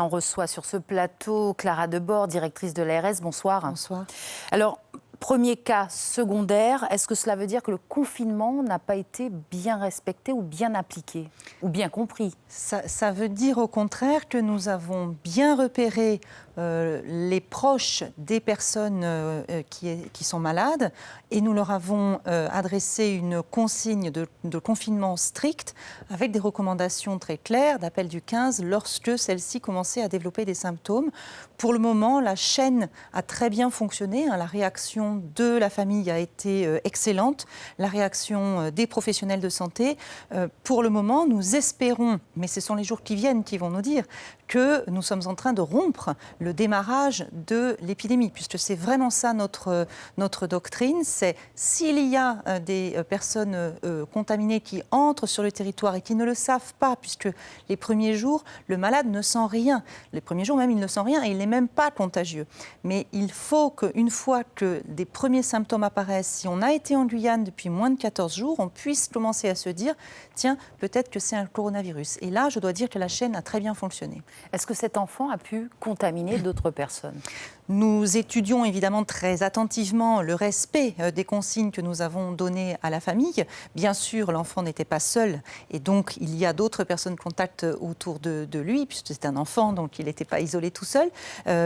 On reçoit sur ce plateau Clara Debord, directrice de l'ARS. Bonsoir. Bonsoir. Alors, premier cas secondaire, est-ce que cela veut dire que le confinement n'a pas été bien respecté ou bien appliqué ou bien compris? Ça veut dire au contraire que nous avons bien repéré les proches des personnes qui sont malades et nous leur avons adressé une consigne de confinement strict avec des recommandations très claires d'appel du 15 lorsque celles-ci commençaient à développer des symptômes. Pour le moment, la chaîne a très bien fonctionné. La réaction de la famille a été excellente, la réaction des professionnels de santé. Pour le moment, nous espérons, mais ce sont les jours qui viennent qui vont nous dire, que nous sommes en train de rompre le démarrage de l'épidémie, puisque c'est vraiment ça notre doctrine, c'est s'il y a des personnes contaminées qui entrent sur le territoire et qui ne le savent pas, puisque les premiers jours, le malade ne sent rien. Les premiers jours même, il ne sent rien et il n'est même pas contagieux. Mais il faut qu'une fois que des premiers symptômes apparaissent, si on a été en Guyane depuis moins de 14 jours, on puisse commencer à se dire, tiens, peut-être que c'est un coronavirus. Et là, je dois dire que la chaîne a très bien fonctionné. Est-ce que cet enfant a pu contaminer d'autres personnes ? Nous étudions évidemment très attentivement le respect des consignes que nous avons données à la famille. Bien sûr, l'enfant n'était pas seul et donc il y a d'autres personnes contact autour de lui, puisque c'est un enfant, donc il n'était pas isolé tout seul.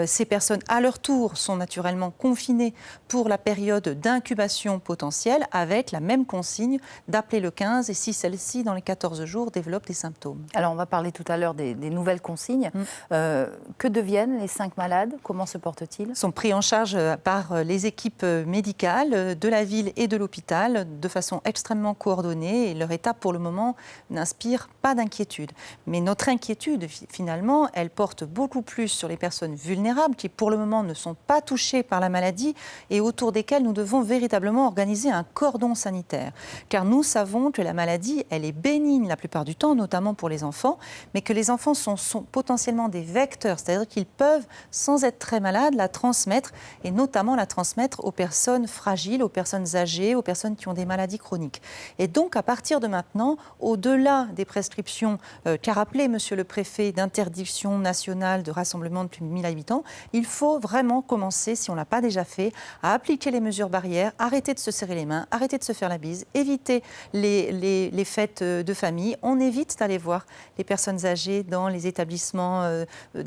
Ces personnes, à leur tour, sont naturellement confinées pour la période d'incubation potentielle avec la même consigne d'appeler le 15 et si celle-ci, dans les 14 jours, développe des symptômes. Alors, on va parler tout à l'heure des nouvelles consignes. Que deviennent les 5 malades? Comment se portent-ils? Sont pris en charge par les équipes médicales de la ville et de l'hôpital de façon extrêmement coordonnée et leur état pour le moment n'inspire pas d'inquiétude. Mais notre inquiétude finalement, elle porte beaucoup plus sur les personnes vulnérables qui pour le moment ne sont pas touchées par la maladie et autour desquelles nous devons véritablement organiser un cordon sanitaire. Car nous savons que la maladie, elle est bénigne la plupart du temps, notamment pour les enfants, mais que les enfants sont potentiellement des vecteurs, c'est-à-dire qu'ils peuvent, sans être très malades, la transmettre et notamment la transmettre aux personnes fragiles, aux personnes âgées, aux personnes qui ont des maladies chroniques. Et donc, à partir de maintenant, au-delà des prescriptions qu'a rappelé Monsieur le Préfet d'interdiction nationale de rassemblement de plus de 1000 habitants, il faut vraiment commencer, si on ne l'a pas déjà fait, à appliquer les mesures barrières, arrêter de se serrer les mains, arrêter de se faire la bise, éviter les fêtes de famille. On évite d'aller voir les personnes âgées dans les établissements,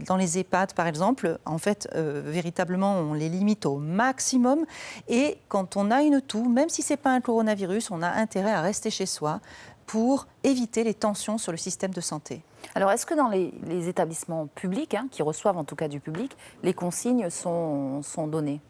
dans les EHPAD par exemple. En fait, véritablement, on les limite au maximum. Et quand on a une toux, même si ce n'est pas un coronavirus, on a intérêt à rester chez soi pour éviter les tensions sur le système de santé. Alors, est-ce que dans les établissements publics, qui reçoivent en tout cas du public, les consignes sont données?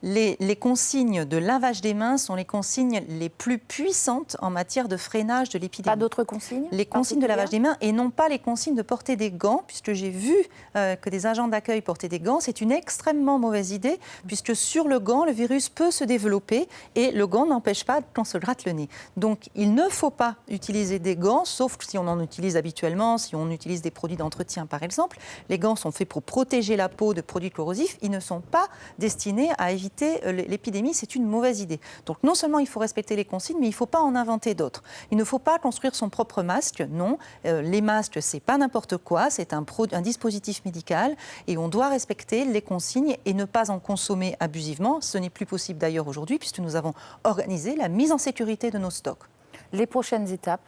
Les consignes de lavage des mains sont les consignes les plus puissantes en matière de freinage de l'épidémie. Pas d'autres consignes? Les consignes de lavage des mains et non pas les consignes de porter des gants, puisque j'ai vu que des agents d'accueil portaient des gants. C'est une extrêmement mauvaise idée, puisque sur le gant, le virus peut se développer et le gant n'empêche pas qu'on se gratte le nez. Donc, il ne faut pas utiliser des gants, sauf si on en utilise habituellement, si on utilise des produits d'entretien par exemple. Les gants sont faits pour protéger la peau de produits corrosifs. Ils ne sont pas destinés à éviter l'épidémie. C'est une mauvaise idée. Donc non seulement il faut respecter les consignes, mais il ne faut pas en inventer d'autres. Il ne faut pas construire son propre masque. Non, les masques, c'est pas n'importe quoi. C'est un dispositif médical et on doit respecter les consignes et ne pas en consommer abusivement. Ce n'est plus possible d'ailleurs aujourd'hui puisque nous avons organisé la mise en sécurité de nos stocks. Les prochaines étapes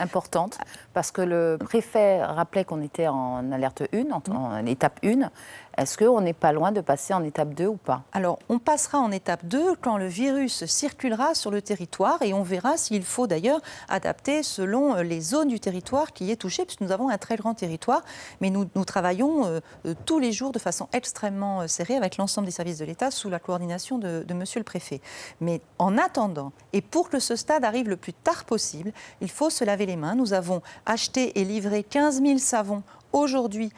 importante, parce que le préfet rappelait qu'on était en alerte 1, en étape 1. Est-ce qu'on n'est pas loin de passer en étape 2 ou pas? Alors, on passera en étape 2 quand le virus circulera sur le territoire et on verra s'il faut d'ailleurs adapter selon les zones du territoire qui est touché, puisque nous avons un très grand territoire, mais nous travaillons tous les jours de façon extrêmement serrée avec l'ensemble des services de l'État sous la coordination de Monsieur le Préfet. Mais en attendant, et pour que ce stade arrive le plus tard possible, il faut se laver les mains. Nous avons acheté et livré 15 000 savons aujourd'hui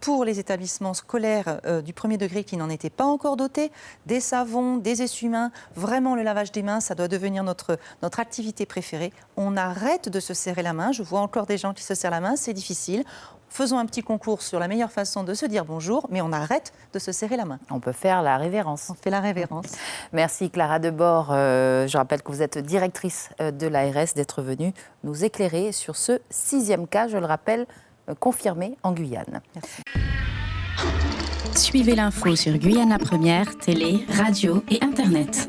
pour les établissements scolaires du premier degré qui n'en étaient pas encore dotés, des savons, des essuie-mains, vraiment le lavage des mains, ça doit devenir notre activité préférée. On arrête de se serrer la main, je vois encore des gens qui se serrent la main, c'est difficile. Faisons un petit concours sur la meilleure façon de se dire bonjour, mais on arrête de se serrer la main. On peut faire la révérence. On fait la révérence. Merci Clara Debord. Je rappelle que vous êtes directrice de l'ARS, d'être venue nous éclairer sur ce 6e cas, je le rappelle, confirmé en Guyane. Merci. Suivez l'info sur Guyana Première, télé, radio et Internet.